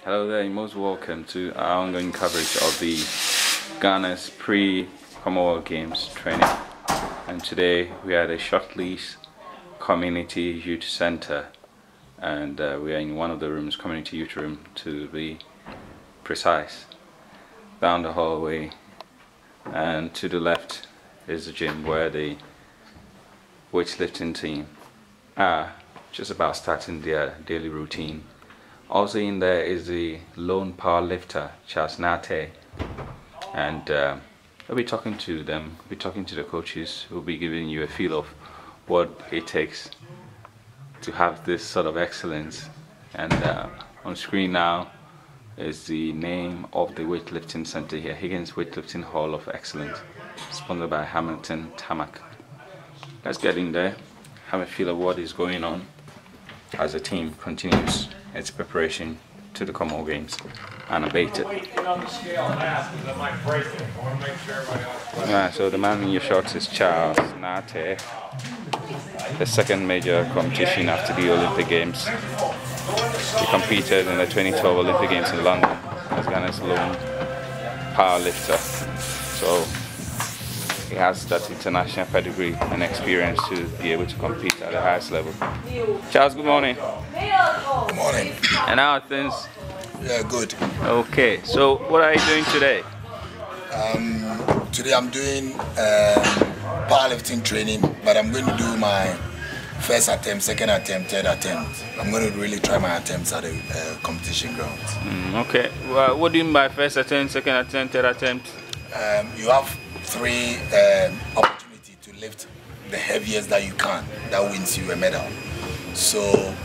Hello there, you're most welcome to our ongoing coverage of the Ghana's pre-Commonwealth Games training. And today we are at the Shortleys Community Youth Center, and we are in one of the rooms, community youth room to be precise, down the hallway, and to the left is the gym where the weightlifting team are just about starting their daily routine. Also in there is the lone powerlifter, Charles Narh Teye, and I'll be talking to them, be talking to the coaches who will be giving you a feel of what it takes to have this sort of excellence. And on screen now is the name of the weightlifting center here, Higgins Weightlifting Hall of Excellence, sponsored by Hamilton Tamak. Let's get in there, have a feel of what is going on as the team continues its preparation to the Commonwealth Games unabated. So the man in your shorts is Charles Narh Teye, the second major competition after the Olympic Games. He competed in the 2012 Olympic Games in London as Ghana's lone powerlifter. So he has that international pedigree and experience to be able to compete at the highest level. Charles, good morning. Good morning. And how are things? Yeah, good. Okay, so what are you doing today? Today I'm doing powerlifting training, but I'm going to do my first attempt, second attempt, third attempt. I'm going to really try my attempts at the competition grounds. Okay, well, what do you mean by first attempt, second attempt, third attempt? You have three opportunities to lift the heaviest that you can. That wins you a medal. So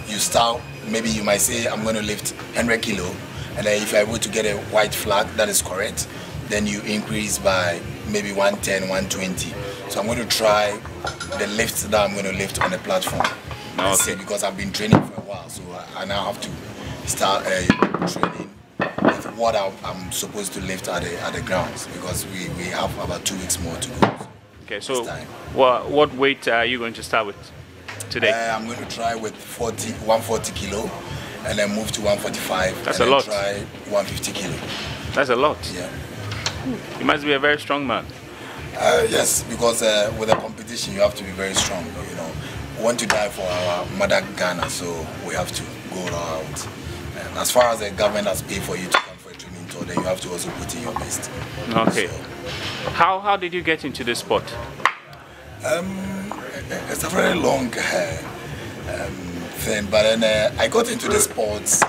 you start, maybe you might say I'm going to lift 100 kilo, and then if you're able to get a white flag, that is correct, then you increase by maybe 110, 120. So I'm going to try the lifts that I'm going to lift on the platform. Okay. Because I've been training for a while, so I now have to start training with what I'm supposed to lift at the grounds, because we have about 2 weeks more to go. Okay, so what weight are you going to start with today? I'm going to try with 140 kilo, and then move to 145. That's a lot. Try 150 kilo. That's a lot. Yeah. You must be a very strong man. Yes, because with a competition you have to be very strong. You know, we want to die for our mother Ghana, so we have to go out. And as far as the government has paid for you to come for a training tour, then you have to also put in your best. Okay. So, how did you get into this sport? It's a very long thing, but then I got into the sports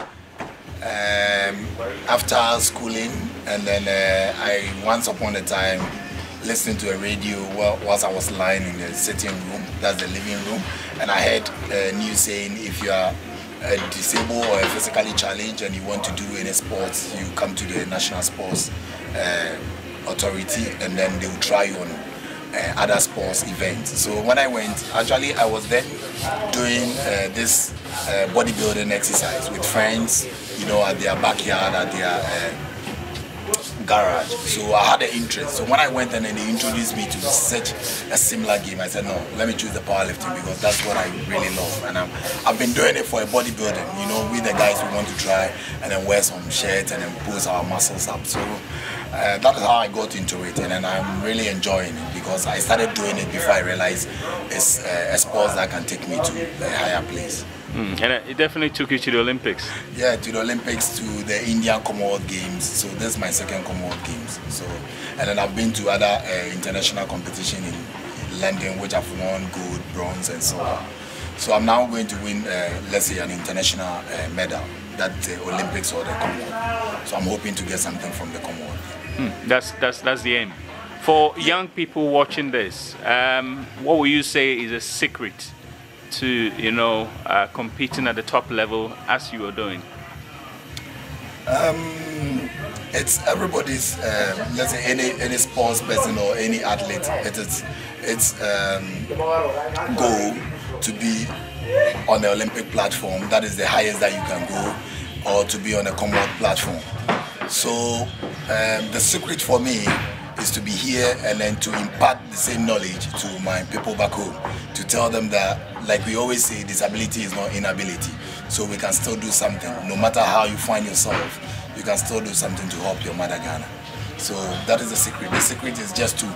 after schooling, and then I once upon a time listened to a radio whilst I was lying in the sitting room, that's the living room, and I heard a news saying if you are disabled or physically challenged and you want to do any sports, you come to the National Sports Authority, and then they will try you on other sports events. So when I went, actually I was then doing this bodybuilding exercise with friends, you know, at their backyard, at their garage. So I had an interest. So when I went and then they introduced me to such a similar game, I said no, let me choose the powerlifting, because that's what I really love. And I've been doing it for a bodybuilding, you know, with the guys who want to try and then wear some shirts and then push our muscles up. So that is how I got into it, and then I'm really enjoying it, because I started doing it before I realized it's a sport that can take me to a higher place. And it definitely took you to the Olympics. Yeah, to the Olympics, to the Indian Commonwealth Games. So this is my second Commonwealth Games. So, and then I've been to other international competition in London, which I've won gold, bronze, and so on. So I'm now going to win, let's say, an international medal, that's the Olympics or the Commonwealth. So I'm hoping to get something from the Commonwealth. That's the aim. For young people watching this, what would you say is a secret to, you know, competing at the top level as you are doing? It's everybody's, let's say any sports person or any athlete, it's goal to be on the Olympic platform. That is the highest that you can go, or to be on a Commonwealth platform. So the secret for me is is to be here and then to impart the same knowledge to my people back home, to tell them that, like we always say, disability is not inability. So we can still do something. No matter how you find yourself, you can still do something to help your mother Ghana. So that is the secret. The secret is just to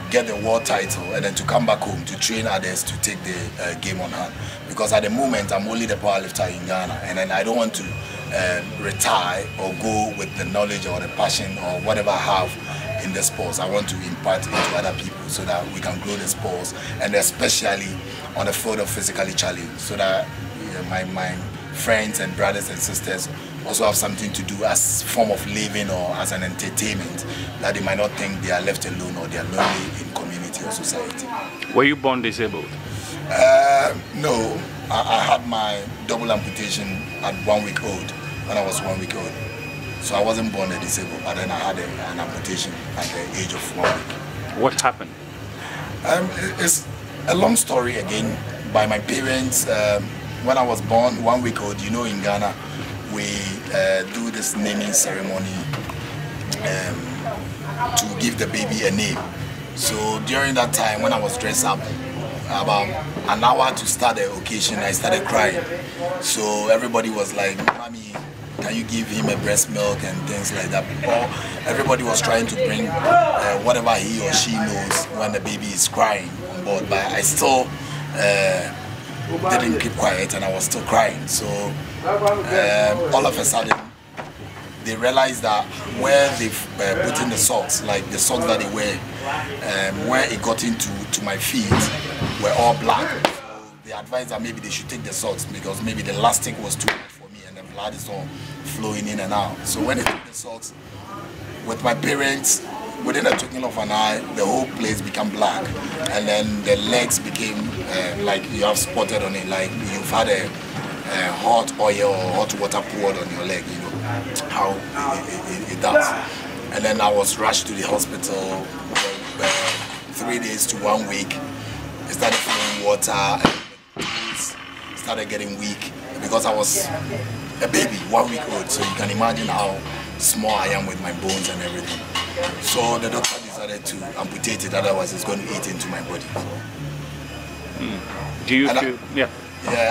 get the world title and then to come back home to train others to take the game on hand. Because at the moment I'm only the powerlifter in Ghana, and then I don't want to retire or go with the knowledge or the passion or whatever I have in the sports. I want to impart it to other people so that we can grow the sports, and especially on the field of physically challenged, so that my friends and brothers and sisters also have something to do as form of living or as an entertainment, that they might not think they are left alone or they are lonely in community or society. Were you born disabled? No, I had my double amputation at 1 week old, when I was 1 week old. So I wasn't born disabled, but then I had an amputation at the age of 1 week. What happened? It's a long story again. By my parents, when I was born 1 week old, you know, in Ghana, we do this naming ceremony to give the baby a name. So during that time, when I was dressed up, about an hour to start the occasion, I started crying. So everybody was like, "Mommy, can you give him a breast milk?" and things like that. Or everybody was trying to bring whatever he or she knows when the baby is crying on board. But I still didn't keep quiet, and I was still crying. So all of a sudden, they realized that where they've put in the socks, like the socks that they wear, where it got into my feet were all black. So they advised that maybe they should take the socks, because maybe the elastic was too much for me and the blood is all flowing in and out. So when they took the socks, with my parents, within a twinkling of an eye, the whole place became black, and then the legs became like you have spotted on it, like you've had a hot oil or hot water poured on your leg, you know how it does. And then I was rushed to the hospital 3 days to 1 week. I started feeling water, and started getting weak, because I was a baby, 1 week old, so you can imagine how small I am with my bones and everything. So the doctor decided to amputate it, otherwise it's going to eat into my body. Do you feel, yeah,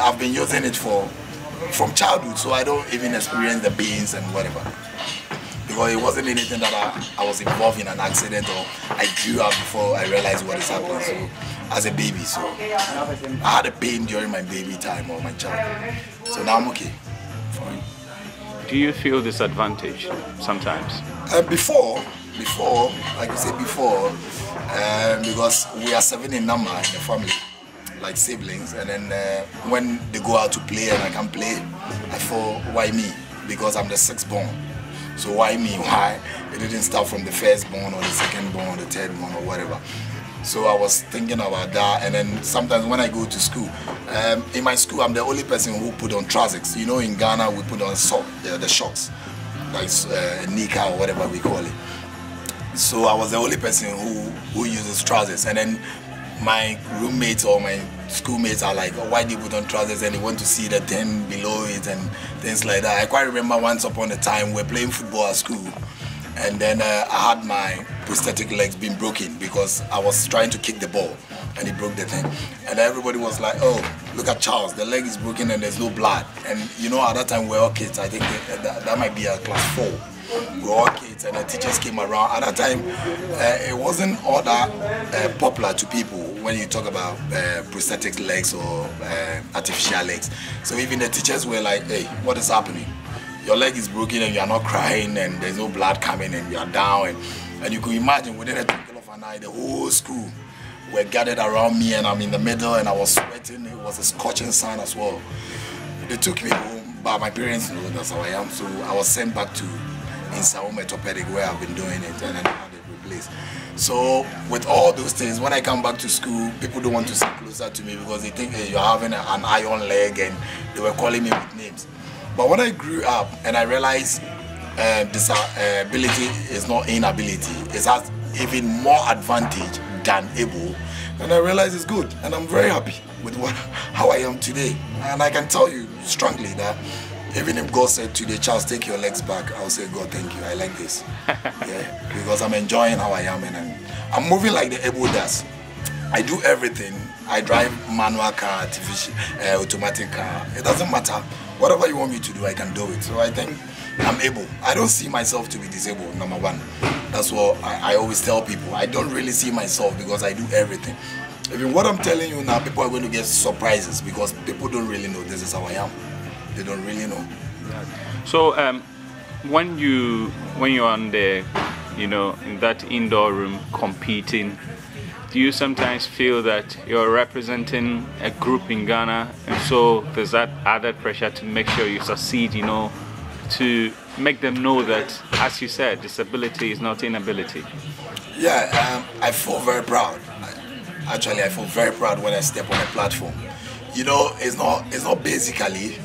I've been using it from childhood, so I don't even experience the pains and whatever, because it wasn't anything that I was involved in an accident, or I grew up before I realized what is happening. So as a baby, so I had a pain during my baby time or my childhood, so now I'm okay. Fine. Do you feel disadvantaged sometimes? Before, like you said before, because we are 7 in number in the family, like siblings, and then when they go out to play and I can't play, I feel, why me? Because I'm the 6th born. So why me? Why? It didn't start from the 1st born or the 2nd born or the 3rd born or whatever. So I was thinking about that, and then sometimes when I go to school, in my school I'm the only person who put on trousers. You know, in Ghana we put on the shorts, like nika or whatever we call it. So I was the only person who uses trousers, and then my roommates or my schoolmates are like, "Oh, why do you put on trousers?" and they want to see the thing below it and things like that. I quite remember once upon a time we were playing football at school, and then I had my prosthetic legs being broken because I was trying to kick the ball and it broke the thing. And everybody was like, "Oh, look at Charles, the leg is broken and there's no blood." And you know, at that time we were all kids. I think that might be a class 4. We were all kids, and the teachers came around. At that time, it wasn't all that popular to people when you talk about prosthetic legs or artificial legs. So even the teachers were like, "Hey, what is happening? Your leg is broken and you are not crying and there's no blood coming and you are down." And you could imagine within a twinkle of an eye, the whole school were gathered around me, and I'm in the middle and I was sweating. It was a scorching sun as well. They took me home, but my parents know that's how I am. So I was sent back to home orthopedic, where I've been doing it, and then I had it replaced. So with all those things, when I come back to school, people don't want to sit closer to me because they think, "Hey, you're having an iron leg," and they were calling me with names. But when I grew up and I realized disability is not inability, it has even more advantage than able, and I realized it's good, and I'm very happy with how I am today. And I can tell you strongly that Even if God said today, Charles, take your legs back, I'll say, God, thank you, I like this. Yeah, because I'm enjoying how I am, and I'm moving like the able does. I do everything. I drive manual car, artificial, automatic car. It doesn't matter. Whatever you want me to do, I can do it. So I think I'm able. I don't see myself to be disabled, number one. That's what I always tell people. I don't really see myself because I do everything. Even what I'm telling you now, people are going to get surprises because people don't really know this is how I am. They don't really know. So when you're on the, in that indoor room competing, do you sometimes feel that you're representing a group in Ghana, and so there's that added pressure to make sure you succeed, to make them know that, as you said, disability is not inability? Yeah, I feel very proud. Actually, I feel very proud when I step on a platform. It's not basically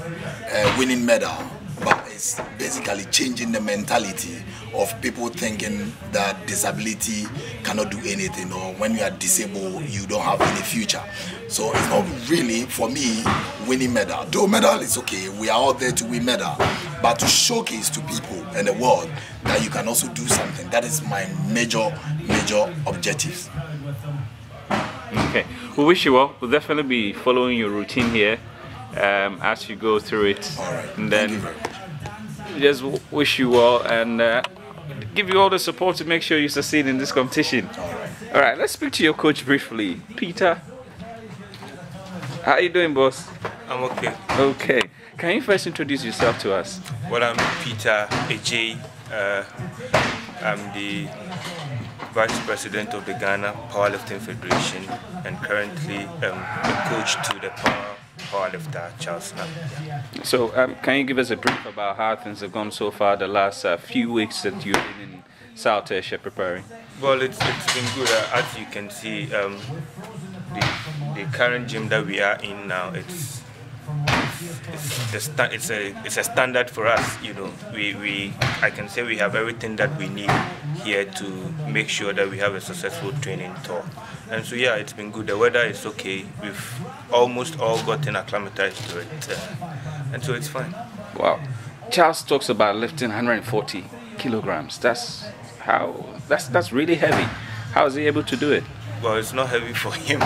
winning medal, but it's basically changing the mentality of people thinking that disability cannot do anything, or when you are disabled, you don't have any future. So it's not really, for me, winning medal. Though medal is okay, we are out there to win medal, but to showcase to people in the world that you can also do something. That is my major objectives. Okay, we wish you well. We'll definitely be following your routine here as you go through it. All right. And then just wish you well and give you all the support to make sure you succeed in this competition. All right, let's speak to your coach briefly. Peter, how are you doing, boss? I'm okay. Okay. Can you first introduce yourself to us? Well, I'm Peter AJ. I'm the Vice President of the Ghana Powerlifting Federation and currently a coach to the powerlifter Charles Narh. So can you give us a brief about how things have gone so far the last few weeks that you've been in South Asia preparing? Well, it's been good. As you can see, the current gym that we are in now, it's a standard for us. I can say we have everything that we need here to make sure that we have a successful training tour. And so yeah, it's been good. The weather is okay. We've almost all gotten acclimatized to it, and so it's fine. Wow. Charles talks about lifting 140 kilograms. That's really heavy. How is he able to do it? Well, it's not heavy for him.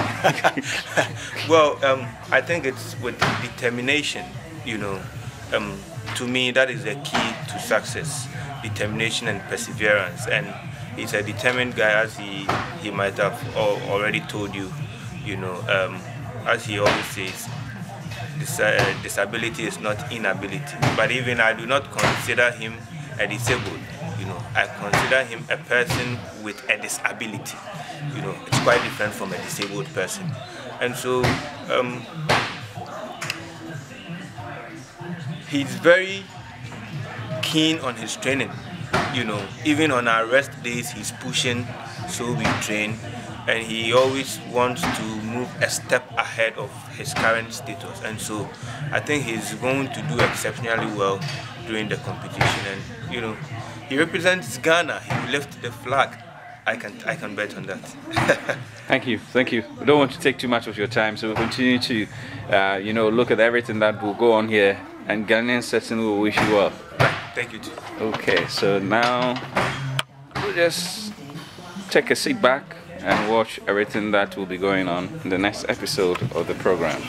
Well, I think it's with determination. To me, that is the key to success: determination and perseverance. And he's a determined guy, as he might have already told you. As he always says, disability is not inability. But even I do not consider him a disabled. I consider him a person with a disability. It's quite different from a disabled person. And so he's very keen on his training. Even on our rest days, he's pushing, so we train. And he always wants to move a step ahead of his current status. And so I think he's going to do exceptionally well during the competition. And, he represents Ghana. He will lift the flag. I can bet on that. Thank you. We don't want to take too much of your time, so we'll continue to, look at everything that will go on here, and Ghanaians certainly will wish you well. Thank you too. Okay, so now we'll just take a seat back and watch everything that will be going on in the next episode of the program.